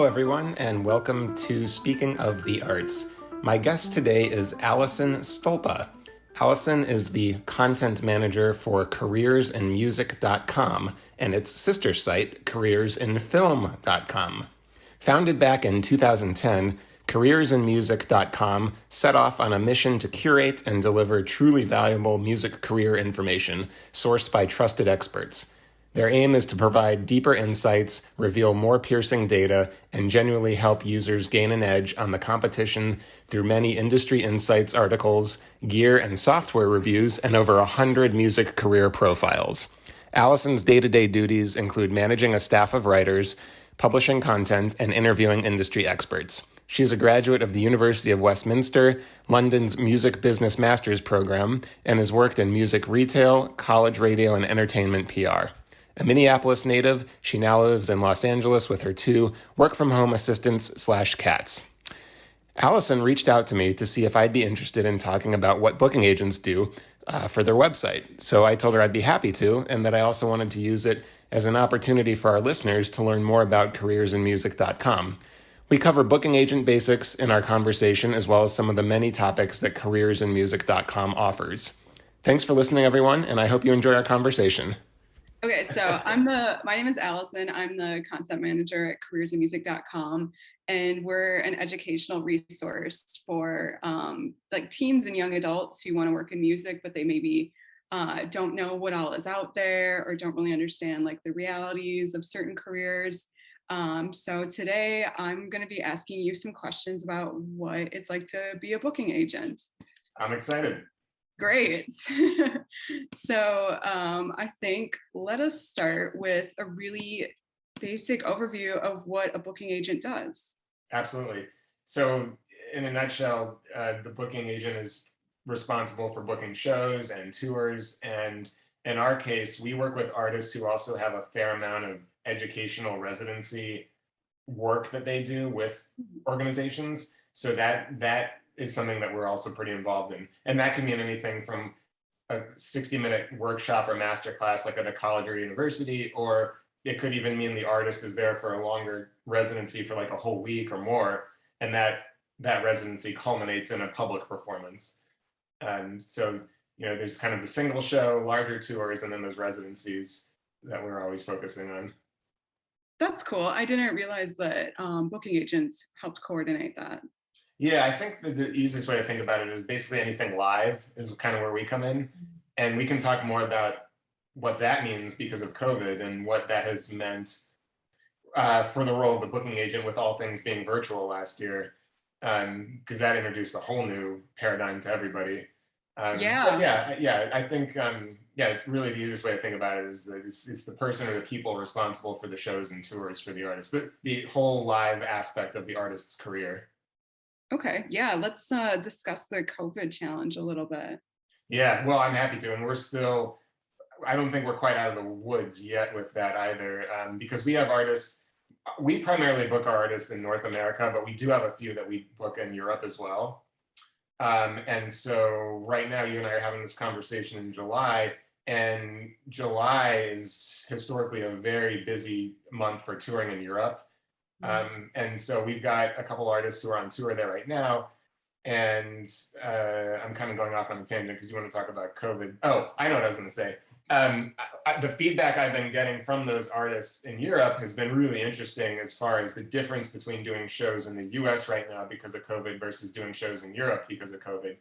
Hello, everyone, and welcome to Speaking of the Arts. My guest today is Alison Stolpa. Alison is the content manager for careersinmusic.com and its sister site, careersinfilm.com. Founded back in 2010, careersinmusic.com set off on a mission to curate and deliver truly valuable music career information sourced by trusted experts. Their aim is to provide deeper insights, reveal more piercing data, and genuinely help users gain an edge on the competition through many industry insights articles, gear and software reviews, and over 100 music career profiles. Alison's day-to-day duties include managing a staff of writers, publishing content, and interviewing industry experts. She is a graduate of the University of Westminster, London's Music Business Masters program, and has worked in music retail, college radio, and entertainment PR. A Minneapolis native, she now lives in Los Angeles with her two work-from-home assistants/cats. Alison reached out to me to see if I'd be interested in talking about what booking agents do for their website. So I told her I'd be happy to, and that I also wanted to use it as an opportunity for our listeners to learn more about careersinmusic.com. We cover booking agent basics in our conversation, as well as some of the many topics that careersinmusic.com offers. Thanks for listening, everyone, and I hope you enjoy our conversation. Okay, so my name is Alison. I'm the content manager at careersinmusic.com, and we're an educational resource for like teens and young adults who want to work in music, but they maybe don't know what all is out there or don't really understand like the realities of certain careers. So today I'm going to be asking you some questions about what it's like to be a booking agent. I'm excited. Great. So I think let us start with a really basic overview of what a booking agent does. Absolutely. So in a nutshell, the booking agent is responsible for booking shows and tours. And in our case, we work with artists who also have a fair amount of educational residency work that they do with organizations. So that is something that we're also pretty involved in. And that can mean anything from a 60-minute workshop or masterclass like at a college or university, or it could even mean the artist is there for a longer residency for like a whole week or more, and that residency culminates in a public performance. So, there's kind of the single show, larger tours, and then those residencies that we're always focusing on. That's cool. I didn't realize that booking agents helped coordinate that. Yeah, I think the easiest way to think about it is basically anything live is kind of where we come in. And we can talk more about what that means because of COVID and what that has meant for the role of the booking agent with all things being virtual last year, because that introduced a whole new paradigm to everybody. Yeah. I think, it's really the easiest way to think about it is that it's the person or the people responsible for the shows and tours for the artist, the whole live aspect of the artist's career. Okay, yeah, let's discuss the COVID challenge a little bit. Yeah, well, I'm happy to. And I don't think we're quite out of the woods yet with that either, because we have artists, we primarily book our artists in North America, but we do have a few that we book in Europe as well. And so right now, you and I are having this conversation in July, and July is historically a very busy month for touring in Europe. And so we've got a couple artists who are on tour there right now. And I'm kind of going off on a tangent because you want to talk about COVID. Oh, I know what I was going to say. The feedback I've been getting from those artists in Europe has been really interesting as far as the difference between doing shows in the US right now because of COVID versus doing shows in Europe because of COVID.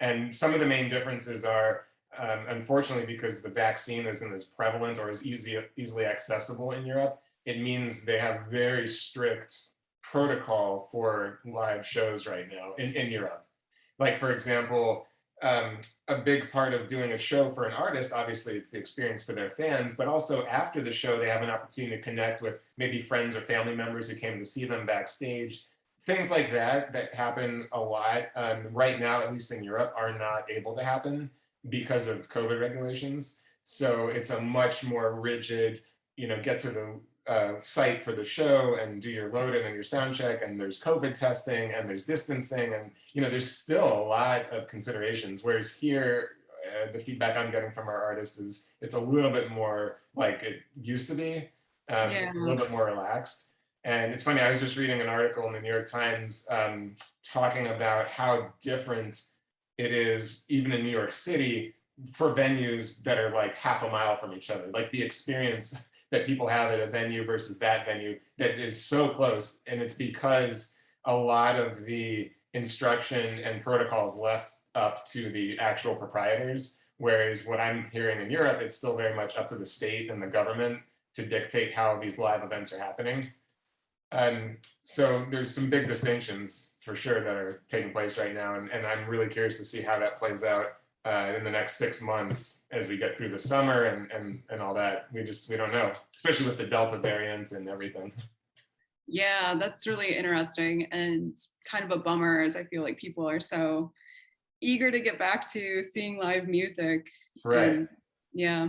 And some of the main differences are, unfortunately, because the vaccine isn't as prevalent or as easily accessible in Europe, it means they have very strict protocol for live shows right now in Europe. Like, for example, a big part of doing a show for an artist, obviously it's the experience for their fans, but also after the show, they have an opportunity to connect with maybe friends or family members who came to see them backstage. Things like that happen a lot. Right now, at least in Europe, are not able to happen because of COVID regulations. So it's a much more rigid, get to the site for the show and do your load in and your sound check, and there's COVID testing and there's distancing, and there's still a lot of considerations, whereas here the feedback I'm getting from our artists is it's a little bit more like it used to be. It's a little bit more relaxed. And it's funny, I was just reading an article in the New York Times talking about how different it is, even in New York City, for venues that are like half a mile from each other. Like the experience that people have at a venue versus that venue that is so close. And it's because a lot of the instruction and protocols left up to the actual proprietors. Whereas what I'm hearing in Europe, it's still very much up to the state and the government to dictate how these live events are happening. So there's some big distinctions for sure that are taking place right now, and I'm really curious to see how that plays out in the next 6 months as we get through the summer and all that. We don't know, especially with the Delta variant and everything. Yeah, that's really interesting and kind of a bummer, as I feel like people are so eager to get back to seeing live music. Right. And yeah,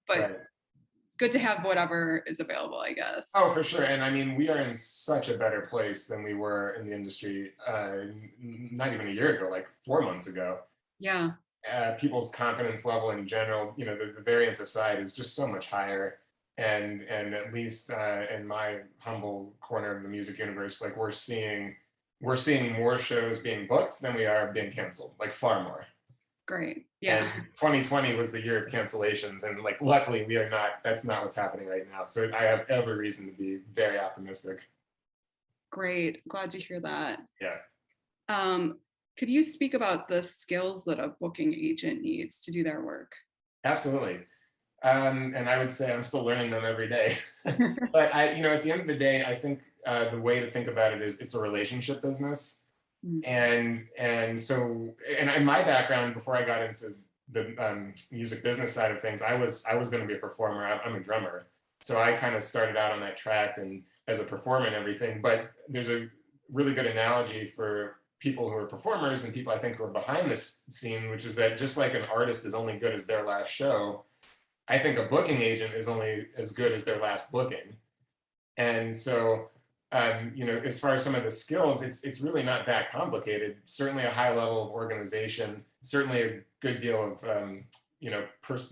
but Right. it's good to have whatever is available, I guess. Oh, for sure. And I mean, we are in such a better place than we were in the industry not even a year ago, like 4 months ago. Yeah. People's confidence level in general, the variance aside, is just so much higher. And at least in my humble corner of the music universe, like we're seeing more shows being booked than we are being canceled, like far more. Great. And Yeah. 2020 was the year of cancellations, and like luckily we are not. That's not what's happening right now. So I have every reason to be very optimistic. Great. Glad to hear that. Yeah. Could you speak about the skills that a booking agent needs to do their work? Absolutely. And I would say I'm still learning them every day. But at the end of the day, I think the way to think about it is it's a relationship business. Mm. And in my background, before I got into the music business side of things, I was going to be a performer. I'm a drummer, so I kind of started out on that track and as a performer and everything. But there's a really good analogy for people who are performers and people I think who are behind this scene, which is that just like an artist is only good as their last show, I think a booking agent is only as good as their last booking. And so, as far as some of the skills, it's really not that complicated. Certainly a high level of organization, certainly a good deal of,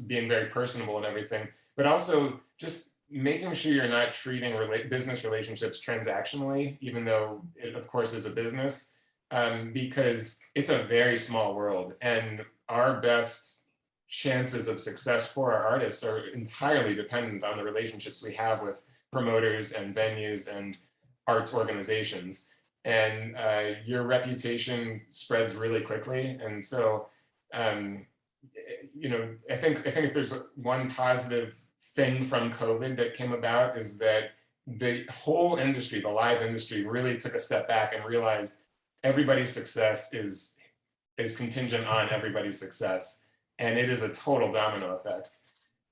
being very personable and everything, but also just making sure you're not treating business relationships transactionally, even though it, of course, is a business, because it's a very small world. And our best chances of success for our artists are entirely dependent on the relationships we have with promoters and venues and arts organizations. And your reputation spreads really quickly. And so, I think if there's one positive thing from COVID that came about is that the whole industry, the live industry, really took a step back and realized everybody's success is contingent on everybody's success. And it is a total domino effect.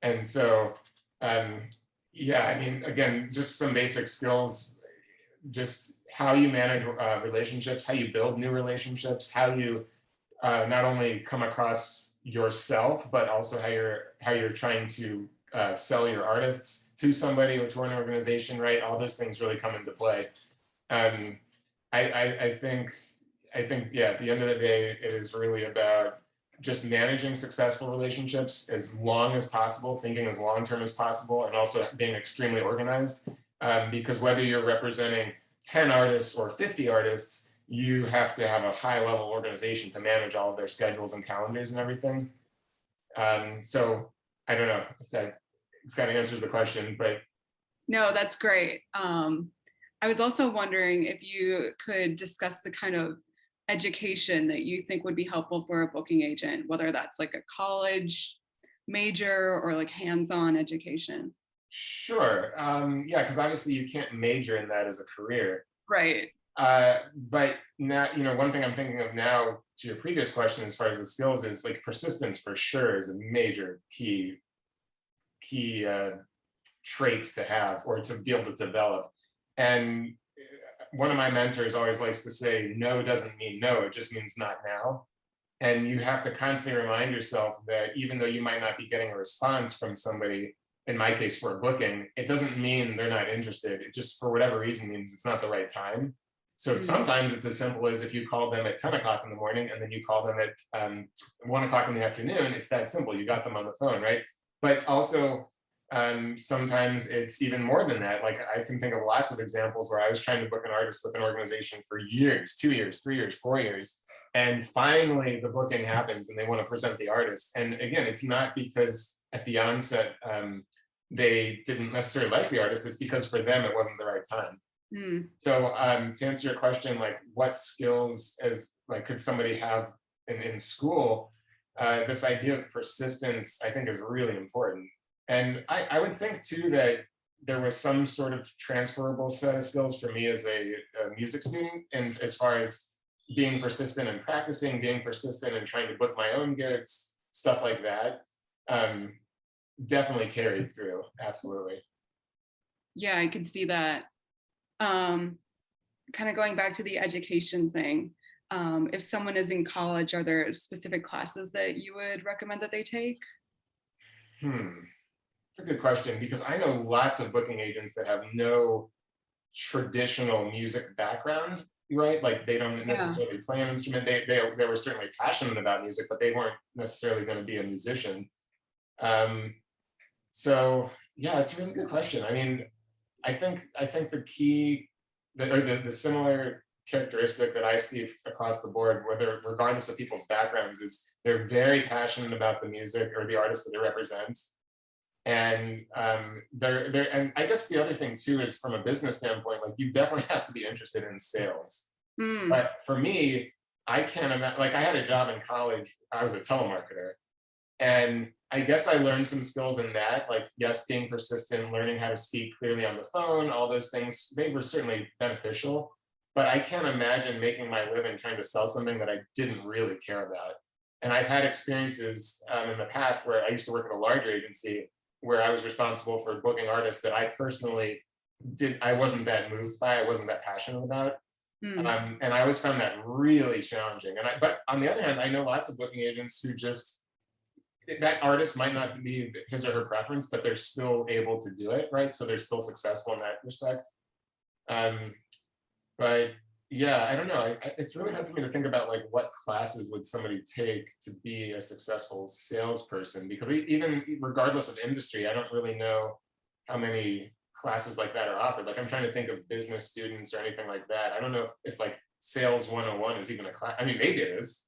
And so, again, just some basic skills, just how you manage relationships, how you build new relationships, how you not only come across yourself, but also how you're trying to sell your artists to somebody or to an organization, right? All those things really come into play. I think, yeah, at the end of the day, it is really about just managing successful relationships as long as possible, thinking as long-term as possible, and also being extremely organized. Because whether you're representing 10 artists or 50 artists, you have to have a high-level organization to manage all of their schedules and calendars and everything. So I don't know if that kind of answers the question, but. No, that's great. I was also wondering if you could discuss the kind of education that you think would be helpful for a booking agent, whether that's like a college major or like hands-on education. Sure. Yeah, because obviously you can't major in that as a career. Right. But now, one thing I'm thinking of now to your previous question as far as the skills is like persistence for sure is a major key trait to have or to be able to develop. And one of my mentors always likes to say, no doesn't mean no, it just means not now. And you have to constantly remind yourself that even though you might not be getting a response from somebody, in my case for a booking, it doesn't mean they're not interested. It just, for whatever reason, means it's not the right time. So sometimes it's as simple as if you call them at 10 o'clock in the morning and then you call them at 1 o'clock in the afternoon, it's that simple. You got them on the phone, right? But also Sometimes it's even more than that. Like I can think of lots of examples where I was trying to book an artist with an organization for years, 2 years, 3 years, 4 years. And finally the booking happens and they want to present the artist. And again, it's not because at the onset they didn't necessarily like the artist, it's because for them it wasn't the right time. Mm. So to answer your question, like what skills as like could somebody have in school, this idea of persistence I think is really important. And I would think too that there was some sort of transferable set of skills for me as a music student, and as far as being persistent and practicing, being persistent and trying to book my own gigs, stuff like that, definitely carried through. Absolutely. Yeah, I could see that. Um, Kind of going back to the education thing, if someone is in college, are there specific classes that you would recommend that they take? Hmm. It's a good question because I know lots of booking agents that have no traditional music background, right? Like they don't Yeah. necessarily play an instrument. They were certainly passionate about music, but they weren't necessarily going to be a musician. Um, so yeah, it's a really good question. I mean, I think the key or the similar characteristic that I see across the board, whether regardless of people's backgrounds, is they're very passionate about the music or the artists that they represent. And they're and I guess the other thing too is from a business standpoint, like you definitely have to be interested in sales. Mm. But for me, I can't imagine, like I had a job in college, I was a telemarketer. And I guess I learned some skills in that, like yes, being persistent, learning how to speak clearly on the phone, all those things, they were certainly beneficial. But I can't imagine making my living trying to sell something that I didn't really care about. And I've had experiences in the past where I used to work at a larger agency where I was responsible for booking artists that I personally I wasn't that moved by, I wasn't that passionate about. Mm. And I always found that really challenging. But on the other hand, I know lots of booking agents who just, that artist might not be his or her preference, but they're still able to do it, right? So they're still successful in that respect. Um, but yeah, I don't know. It's really hard for me to think about like what classes would somebody take to be a successful salesperson, because even regardless of industry, I don't really know how many classes like that are offered. Like I'm trying to think of business students or anything like that. I don't know if like sales 101 is even a class. I mean, maybe it is.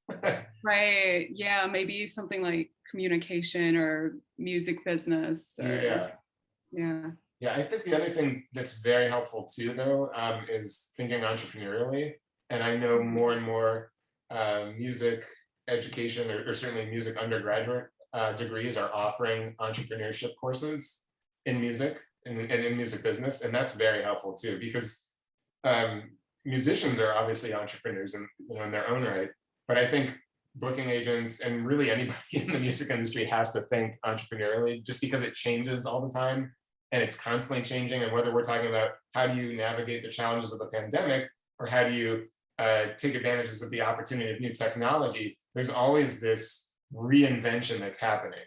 Right. Yeah, maybe something like communication or music business or Yeah. yeah. Yeah, I think the other thing that's very helpful too, though, is thinking entrepreneurially. And I know more and more music education, or certainly music undergraduate degrees, are offering entrepreneurship courses in music and in music business, and that's very helpful too, because um, musicians are obviously entrepreneurs in their own right. But I think booking agents and really anybody in the music industry has to think entrepreneurially, just because it changes all the time and it's constantly changing. And whether we're talking about how do you navigate the challenges of the pandemic, or how do you take advantages of the opportunity of new technology, there's always this reinvention that's happening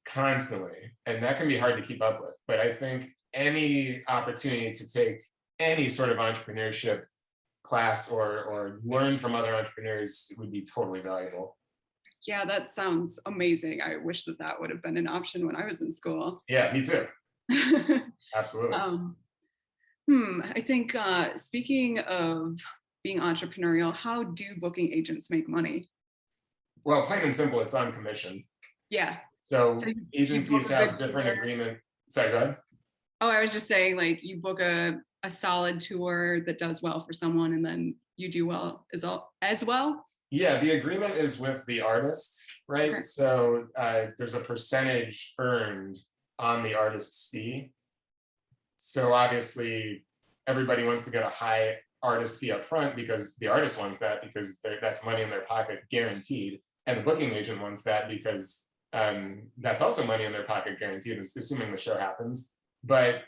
constantly. And that can be hard to keep up with. But I think any opportunity to take any sort of entrepreneurship class or learn from other entrepreneurs would be totally valuable. Yeah, that sounds amazing. I wish that that would have been an option when I was in school. Yeah, me too. Absolutely. um, I think speaking of being entrepreneurial, how do booking agents make money? Well, plain and simple, it's on commission. Yeah. So So you book agencies a good have different tour. agreement. Sorry, go ahead. Oh, I was just saying, like you book a solid tour that does well for someone, and then you do well as well. Yeah, the agreement is with the artist, Okay. right? So there's a percentage earned on the artist's fee. So obviously, everybody wants to get a high artist fee up front because the artist wants that, because that's money in their pocket guaranteed, and the booking agent wants that because that's also money in their pocket guaranteed, assuming the show happens. But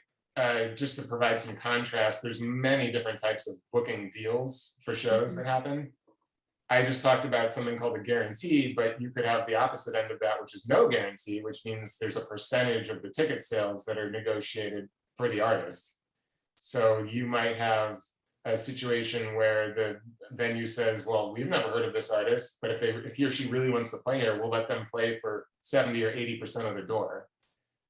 just to provide some contrast, there's many different types of booking deals for shows Mhm. that happen. I just talked about something called a guarantee, but you could have the opposite end of that, which is no guarantee, which means there's a percentage of the ticket sales that are negotiated for the artist. So you might have a situation where the venue says, well, we've never heard of this artist, but if he or she really wants to play here, we'll let them play for 70 or 80% of the door.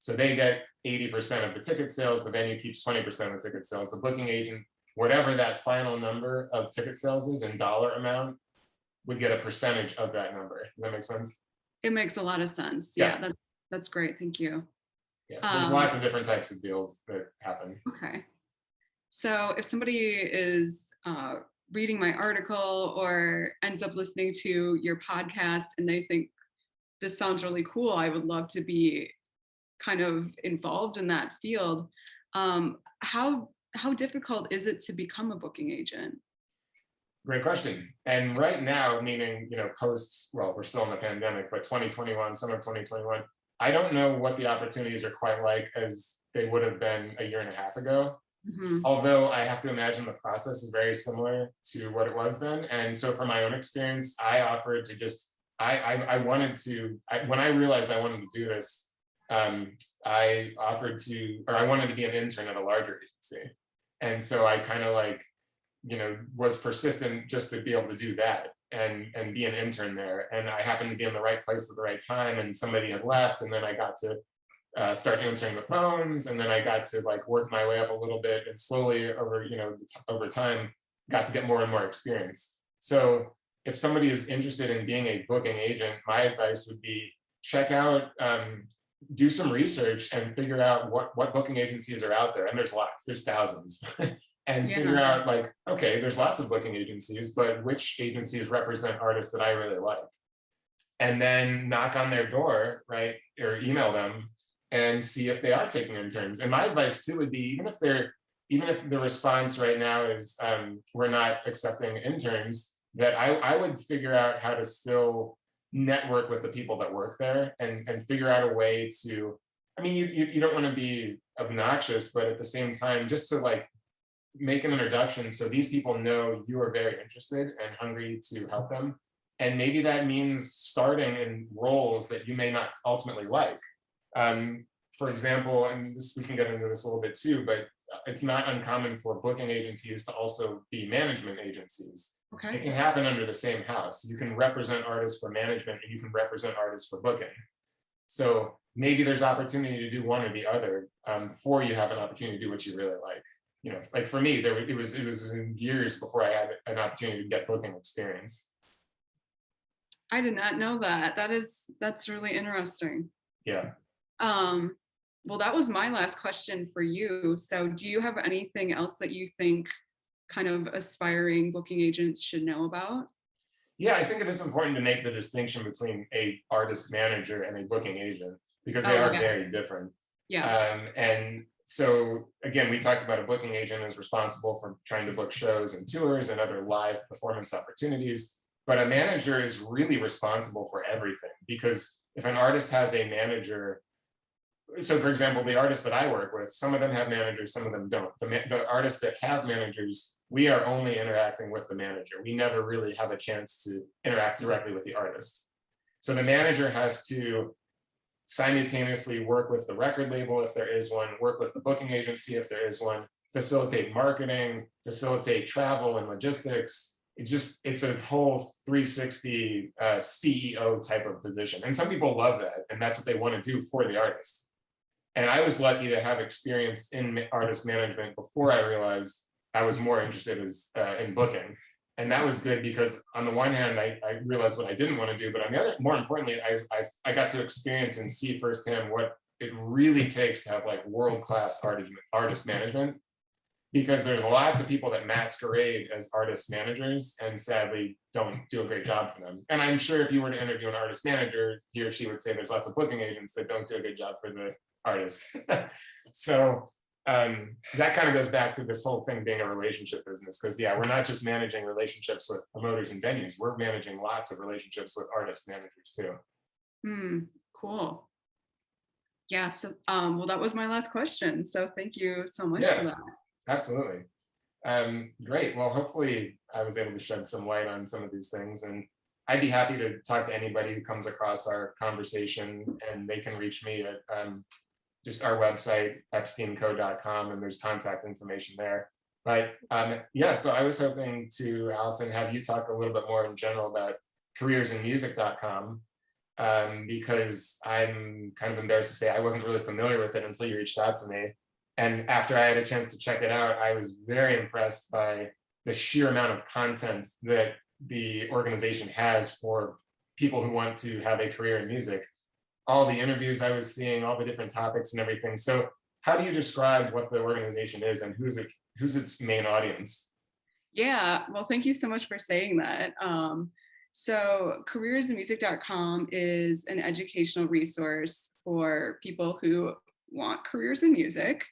So they get 80% of the ticket sales, the venue keeps 20% of the ticket sales, the booking agent, whatever that final number of ticket sales is in dollar amount, would get a percentage of that number. Does that make sense? It makes a lot of sense. Yeah. Yeah, that's great. Thank you. Yeah, there's Um, lots of different types of deals that happen. okay. So if somebody is reading my article or ends up listening to your podcast and they think this sounds really cool, I would love to be kind of involved in that field. How difficult is it to become a booking agent? Great question. And right now, meaning, well, we're still in the pandemic, but 2021, summer of 2021, I don't know what the opportunities are quite like as they would have been a year and a half ago. Mm-hmm. Although I have to imagine the process is very similar to what it was then. And so from my own experience, I offered to just, I wanted to, when I realized I wanted to do this, I wanted to be an intern at a larger agency. And so I kind of was persistent just to be able to do that and be an intern there. And I happened to be in the right place at the right time, and somebody had left, and then I got to start answering the phones, and then I got to work my way up a little bit, and slowly over time got to get more and more experience. So if somebody is interested in being a booking agent, my advice would be check out, do some research and figure out what booking agencies are out there. And there's lots, there's thousands. And figure out okay, there's lots of booking agencies, but which agencies represent artists that I really like? And then knock on their door, right? Or email them and see if they are taking interns. And my advice too would be, even if the response right now is we're not accepting interns, that I would figure out how to still network with the people that work there and figure out a way to, you don't want to be obnoxious, but at the same time, just to make an introduction so these people know you are very interested and hungry to help them. And maybe that means starting in roles that you may not ultimately like. For example, and we can get into this a little bit too, but it's not uncommon for booking agencies to also be management agencies. Okay. It can happen under the same house. You can represent artists for management and you can represent artists for booking. So maybe there's opportunity to do one or the other before you have an opportunity to do what you really like. For me, it was years before I had an opportunity to get booking experience. I did not know that. That's really interesting. Yeah. Well, that was my last question for you. So do you have anything else that you think kind of aspiring booking agents should know about? Yeah, I think it is important to make the distinction between a artist manager and a booking agent, because they are very different. Yeah. And so again, we talked about a booking agent is responsible for trying to book shows and tours and other live performance opportunities. But a manager is really responsible for everything, because if an artist has a manager, so for example, the artists that I work with, some of them have managers, some of them don't. The artists that have managers, we are only interacting with the manager. We never really have a chance to interact directly with the artist. So the manager has to simultaneously work with the record label, if there is one, work with the booking agency, if there is one, facilitate marketing, facilitate travel and logistics. It's a whole 360 CEO type of position. And some people love that, and that's what they want to do for the artist. And I was lucky to have experience in artist management before I realized I was more interested in booking. And that was good, because on the one hand, I realized what I didn't want to do, but on the other, more importantly, I got to experience and see firsthand what it really takes to have world-class artist management, because there's lots of people that masquerade as artist managers and sadly don't do a great job for them. And I'm sure if you were to interview an artist manager, he or she would say there's lots of booking agents that don't do a good job for the artist. So that kind of goes back to this whole thing being a relationship business, because we're not just managing relationships with promoters and venues, we're managing lots of relationships with artist managers too. Cool. Yeah, so well, that was my last question, so thank you so much for that. Absolutely. Great. Well, hopefully I was able to shed some light on some of these things, and I'd be happy to talk to anybody who comes across our conversation, and they can reach me at just our website, epsteinco.com, and there's contact information there. But so I was hoping to, Alison, have you talk a little bit more in general about careersinmusic.com. because I'm kind of embarrassed to say I wasn't really familiar with it until you reached out to me. And after I had a chance to check it out, I was very impressed by the sheer amount of content that the organization has for people who want to have a career in music. All the interviews I was seeing, all the different topics and everything. So how do you describe what the organization is and who's its main audience? Yeah, well, thank you so much for saying that. So careersinmusic.com is an educational resource for people who want careers in music.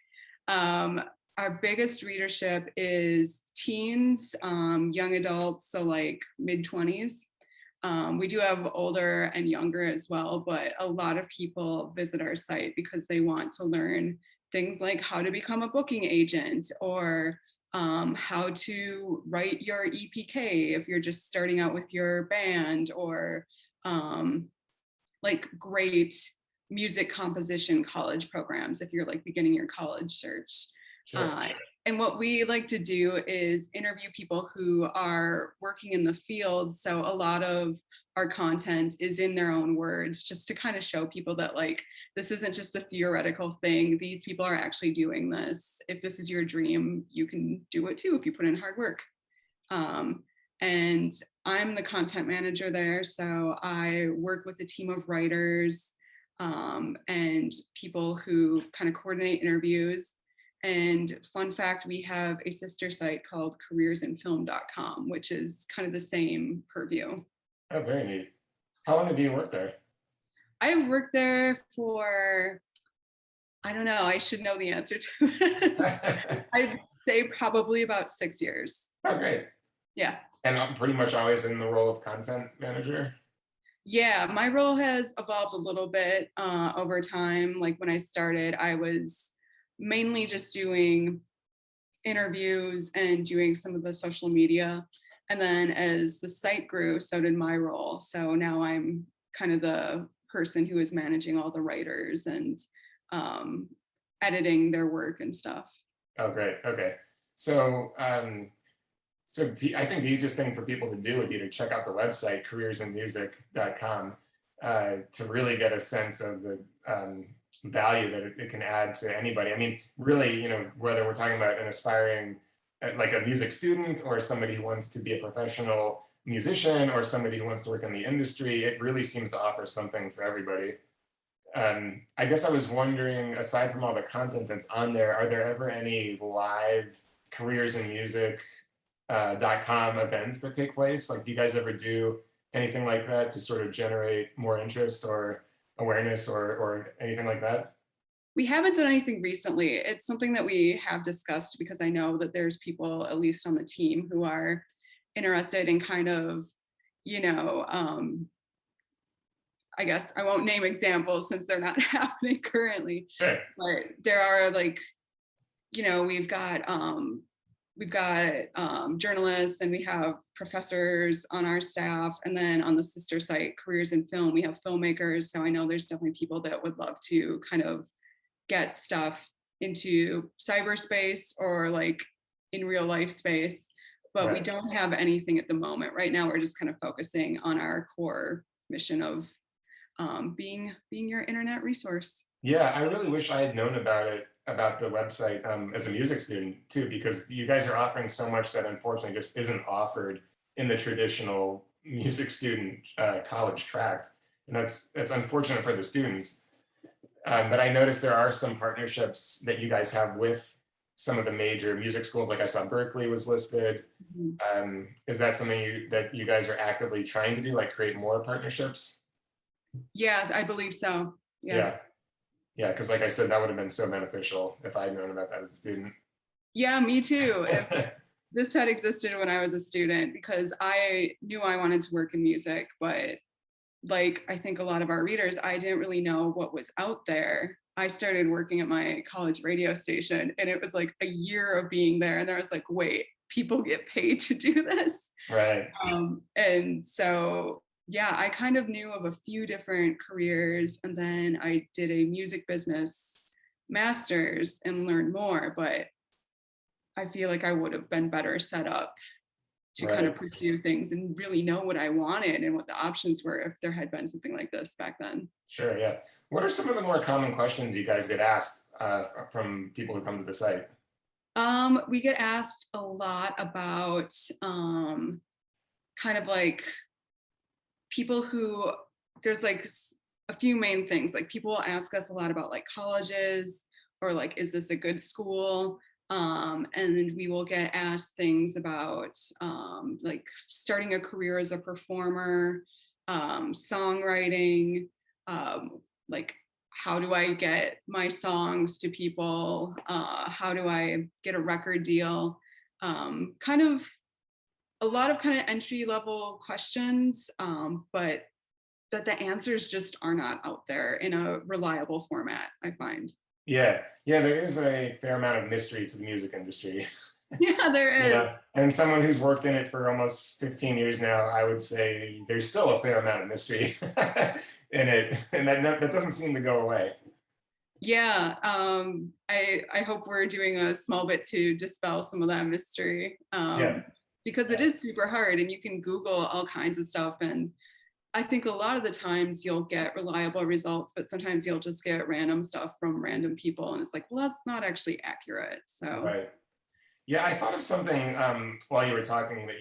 Um, our biggest readership is teens, young adults, so like mid-20s. We do have older and younger as well, but a lot of people visit our site because they want to learn things like how to become a booking agent, or how to write your EPK if you're just starting out with your band, or like great music composition college programs if you're like beginning your college search. Sure. And what we like to do is interview people who are working in the field. So a lot of our content is in their own words, just to kind of show people that like, this isn't just a theoretical thing. These people are actually doing this. If this is your dream, you can do it too if you put in hard work. And I'm the content manager there. So I work with a team of writers and people who kind of coordinate interviews. And fun fact, we have a sister site called careersinfilm.com, which is kind of the same purview. Oh, very neat. How long have you worked there? I've worked there for, I don't know, I should know the answer to this. I'd say probably about 6 years. Oh, great. Yeah. And I'm pretty much always in the role of content manager. Yeah, my role has evolved a little bit over time. Like when I started, I was mainly just doing interviews and doing some of the social media. And then as the site grew, so did my role. So now I'm kind of the person who is managing all the writers and editing their work and stuff. Oh, great. Okay. So, I think the easiest thing for people to do would be to check out the website, careersinmusic.com, to really get a sense of the value that it can add to anybody. I mean, really, whether we're talking about an aspiring, like a music student, or somebody who wants to be a professional musician, or somebody who wants to work in the industry, it really seems to offer something for everybody. I guess I was wondering, aside from all the content that's on there, are there ever any live careers in music .com events that take place? Like, do you guys ever do anything like that to sort of generate more interest or awareness or anything like that? We haven't done anything recently. It's something that we have discussed because I know that there's people, at least on the team, who are interested in kind of, I guess I won't name examples since they're not happening currently. Sure. But there are like, we've got journalists, and we have professors on our staff, and then on the sister site, Careers in Film, we have filmmakers. So I know there's definitely people that would love to kind of get stuff into cyberspace or like in real life space, but Right. we don't have anything at the moment. Right now, we're just kind of focusing on our core mission of being your internet resource. Yeah, I really wish I had known about the website as a music student too, because you guys are offering so much that unfortunately just isn't offered in the traditional music student college tract, and that's unfortunate for the students. But I noticed there are some partnerships that you guys have with some of the major music schools. Like I saw Berkeley was listed. Mm-hmm. Is that something that you guys are actively trying to do, like create more partnerships? Yes, I believe so. Yeah. Yeah, because like I said, that would have been so beneficial if I had known about that as a student. Yeah, me too. If this had existed when I was a student, because I knew I wanted to work in music, but like I think a lot of our readers, I didn't really know what was out there. I started working at my college radio station, and it was like a year of being there, and I was like, wait, people get paid to do this? Right. And so, yeah, I kind of knew of a few different careers, and then I did a music business master's and learned more, but I feel like I would have been better set up to kind of pursue things and really know what I wanted and what the options were if there had been something like this back then. Sure, yeah. What are some of the more common questions you guys get asked from people who come to the site? We get asked a lot about kind of like people who, there's like a few main things. Like people will ask us a lot about like colleges, or like, is this a good school? And then we will get asked things about like starting a career as a performer, songwriting, like how do I get my songs to people? How do I get a record deal? Kind of a lot of kind of entry level questions, but that the answers just are not out there in a reliable format, I find. Yeah, yeah, there is a fair amount of mystery to the music industry. Yeah, there You is. know, and someone who's worked in it for almost 15 years now, I would say there's still a fair amount of mystery in it, and that doesn't seem to go away. Yeah, I hope we're doing a small bit to dispel some of that mystery, Yeah, because it is super hard, and you can Google all kinds of stuff, and I think a lot of the times you'll get reliable results, but sometimes you'll just get random stuff from random people, and it's like, well, that's not actually accurate. So right. Yeah, I thought of something while you were talking that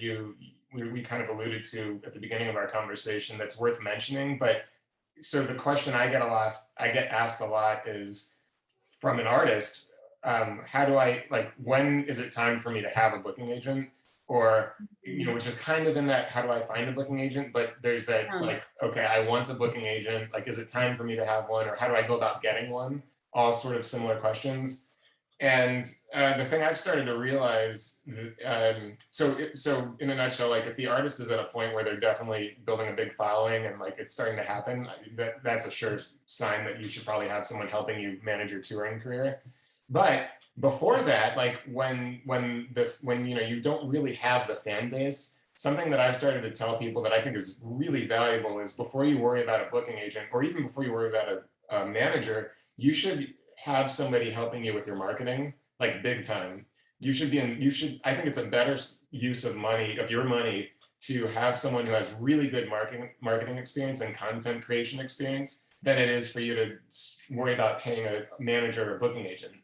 we kind of alluded to at the beginning of our conversation that's worth mentioning. But so the question I get asked a lot is from an artist, how do I, like, when is it time for me to have a booking agent? Or, you know, which is kind of in that, how do I find a booking agent? But there's that, like, okay, I want a booking agent. Like, is it time for me to have one? Or how do I go about getting one? All sort of similar questions. And the thing I've started to realize, so in a nutshell, like if the artist is at a point where they're definitely building a big following and like it's starting to happen, that's a sure sign that you should probably have someone helping you manage your touring career. But before that, like when you know you don't really have the fan base, something that I've started to tell people that I think is really valuable is before you worry about a booking agent, or even before you worry about a manager, you should have somebody helping you with your marketing, like big time. I think it's a better use of your money to have someone who has really good marketing experience and content creation experience than it is for you to worry about paying a manager or a booking agent.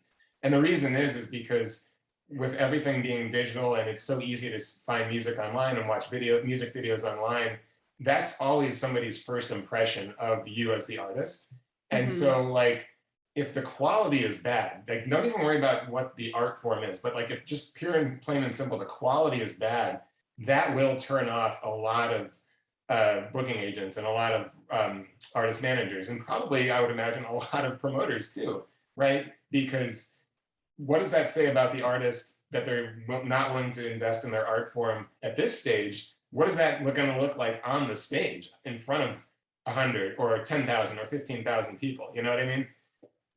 And the reason is because with everything being digital and it's so easy to find music online and watch music videos online, that's always somebody's first impression of you as the artist. And so like, if the quality is bad, like don't even worry about what the art form is, but like if just pure and plain and simple, the quality is bad, that will turn off a lot of booking agents and a lot of artist managers, and probably I would imagine a lot of promoters too, right? Because what does that say about the artist that they're not willing to invest in their art form at this stage? What is that going to look like on the stage in front of 100 or 10,000 or 15,000 people? You know what I mean?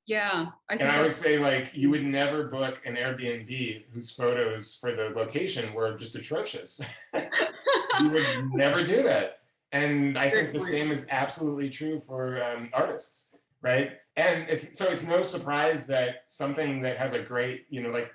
yeah, And I always say, like, you would never book an Airbnb whose photos for the location were just atrocious. You would never do that. And I think the same is absolutely true for artists, right? And it's no surprise that something that has a great, you know, like,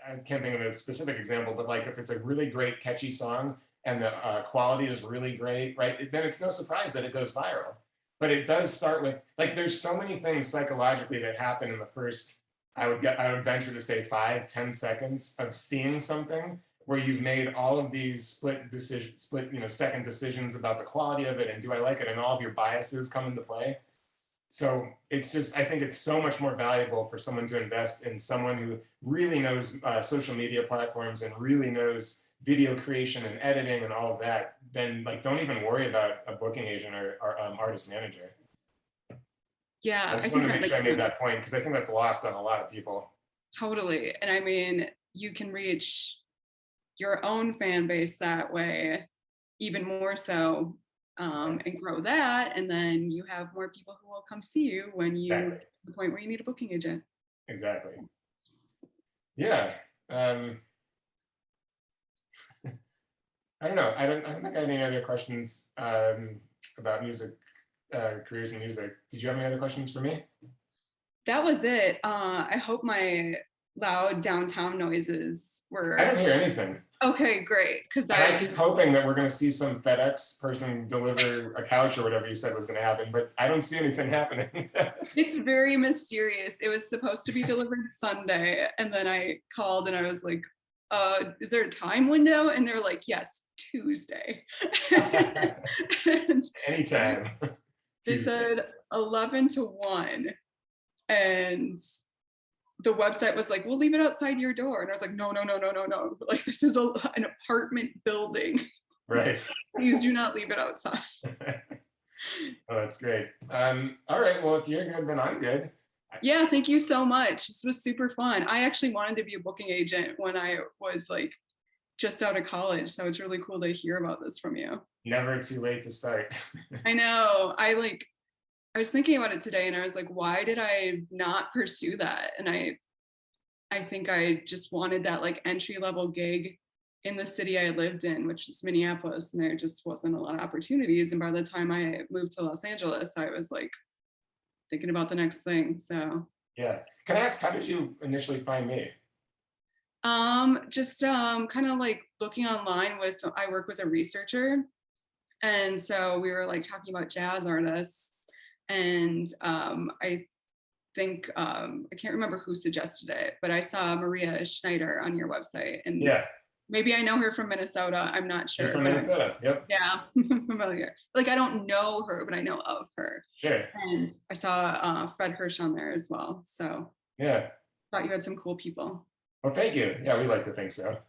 I can't think of a specific example, but like if it's a really great, catchy song and the quality is really great, right? Then it's no surprise that it goes viral. But it does start with, like, there's so many things psychologically that happen in the first, I would venture to say 5-10 seconds of seeing something where you've made all of these second decisions about the quality of it and do I like it, and all of your biases come into play. So it's just, I think it's so much more valuable for someone to invest in someone who really knows social media platforms and really knows video creation and editing and all of that, then like don't even worry about a booking agent or artist manager. Yeah, I just wanted to make sure I made that point because I think that's lost on a lot of people. Totally. And I mean, you can reach your own fan base that way, even more so, and grow that. And then you have more people who will come see you when you get to the point where you need a booking agent. Exactly. Yeah. I don't know. I don't think I have any other questions about music, careers in music. Did you have any other questions for me? That was it. I hope my loud downtown noises I were don't hear anything. okay, great. Because And I I keep hoping that we're going to see some FedEx person deliver a couch or whatever you said was going to happen, but I don't see anything happening. it's very mysterious. It was supposed to be delivered Sunday, and then I called and I was like, is there a time window? And they're like, yes, Tuesday. And Anytime. they Tuesday. said 11 to 1. And the website was like, we'll leave it outside your door. And I was like, no, no, no, no, no, no. Like, this is an apartment building. Right. Please do not leave it outside. Oh, that's great. All right. Well, if you're good, then I'm good. Yeah, thank you so much. This was super fun. I actually wanted to be a booking agent when I was like just out of college. So it's really cool to hear about this from you. Never too late to start. I know. I was thinking about it today and I was like, why did I not pursue that? And I think I just wanted that like entry level gig in the city I lived in, which is Minneapolis, and there just wasn't a lot of opportunities. And by the time I moved to Los Angeles, I was like thinking about the next thing. So Yeah. Can I ask, how did you initially find me? just kind of like looking online with I work with a researcher. And so we were like talking about jazz artists. And I think I can't remember who suggested it, but I saw Maria Schneider on your website, and Yeah. maybe I know her from Minnesota. I'm not You're sure, from but Minnesota. Yep. yeah, familiar. Like I don't know her, but I know of her. Sure. And I saw Fred Hirsch on there as well. So Yeah. thought you had some cool people. Well, thank you. Yeah, we like to think so.